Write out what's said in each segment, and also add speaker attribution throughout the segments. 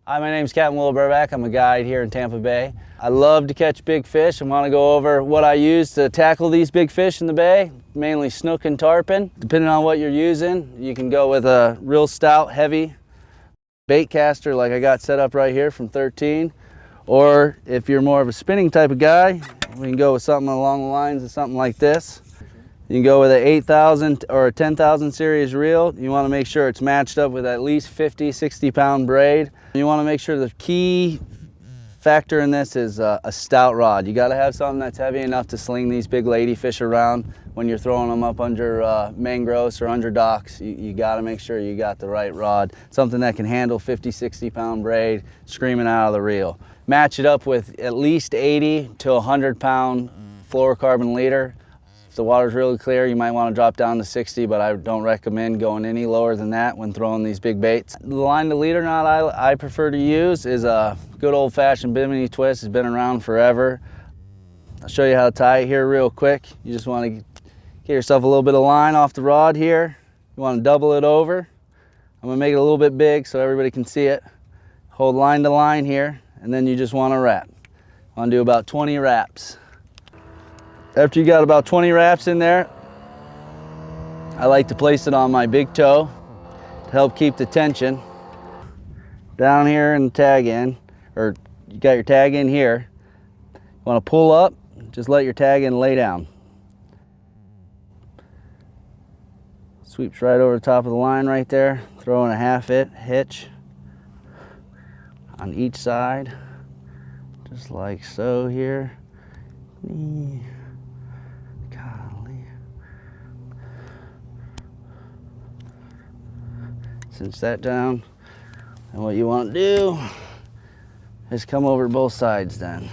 Speaker 1: Hi, my name's Captain William Burback. I'm a guide here in Tampa Bay. I love to catch big fish and want to go over what I use to tackle these big fish in the bay, mainly snook and tarpon. Depending on what you're using, you can go with a real stout, heavy bait caster like I got set up right here from 13. Or if you're more of a spinning type of guy, we can go with something along the lines of something like this. You can go with an 8,000 or a 10,000 series reel. You want to make sure it's matched up with at least 50, 60 pound braid. You want to make sure the key factor in this is a stout rod. You got to have something that's heavy enough to sling these big ladyfish around when you're throwing them up under mangroves or under docks. You got to make sure you got the right rod, something that can handle 50, 60 pound braid screaming out of the reel. Match it up with at least 80 to 100 pound fluorocarbon leader. If the water's really clear, you might want to drop down to 60, but I don't recommend going any lower than that when throwing these big baits. The line to leader knot I prefer to use is a good old-fashioned BIMINI twist. It's been around forever. I'll show you how to tie it here real quick. You just want to get yourself a little bit of line off the rod here. You want to double it over. I'm going to make it a little bit big so everybody can see it. Hold line to line here, and then you just want to wrap. I want to do about 20 wraps. After you got about 20 wraps in there, I like to place it on my big toe to help keep the tension. Down here and tag in, or you got your tag in here. You want to pull up, just let your tag in lay down. Sweeps right over the top of the line right there, throwing a half hitch on each side, just like so here. Cinch that down, and what you want to do is come over both sides then.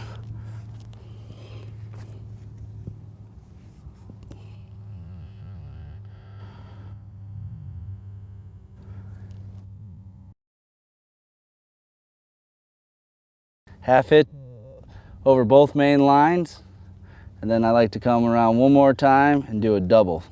Speaker 1: Half hit over both main lines, and then I like to come around one more time and do a double.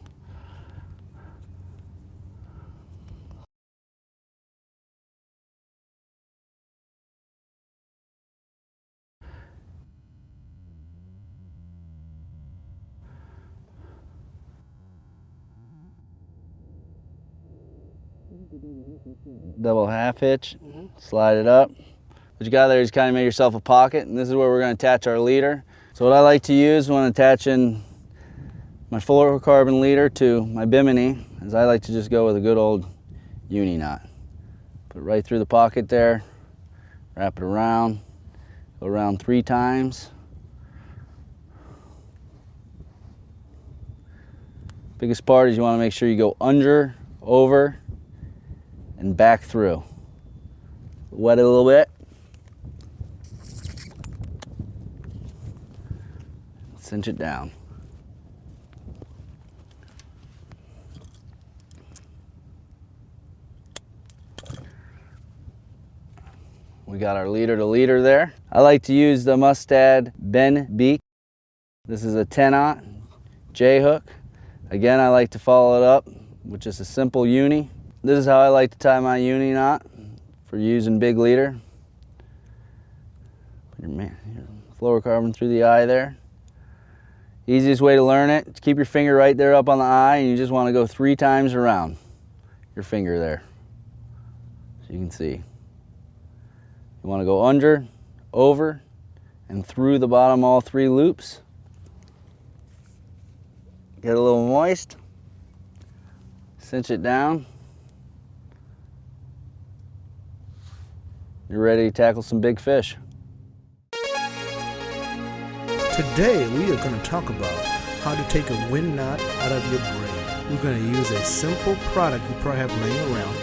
Speaker 1: Double half hitch, slide it up. What you got there is kind of make yourself a pocket, and this is where we're going to attach our leader. So what I like to use when attaching my fluorocarbon leader to my BIMINI is I like to just go with a good old uni knot. Put it right through the pocket there, wrap it around, go around 3 times. Biggest part is you want to make sure you go under, over, and back through. Wet it a little bit. Cinch it down. We got our leader to leader there. I like to use the Mustad bend beak. This is a 10-aught J hook. Again, I like to follow it up with just a simple uni. This is how I like to tie my uni knot for using big leader. Put your fluorocarbon through the eye there. Easiest way to learn it is keep your finger right there up on the eye, and you just want to go 3 times around your finger there. So you can see. You want to go under, over, and through the bottom all 3 loops. Get a little moist. Cinch it down. You're ready to tackle some big fish.
Speaker 2: Today we are going to talk about how to take a wind knot out of your braid. We're going to use a simple product you probably have laying around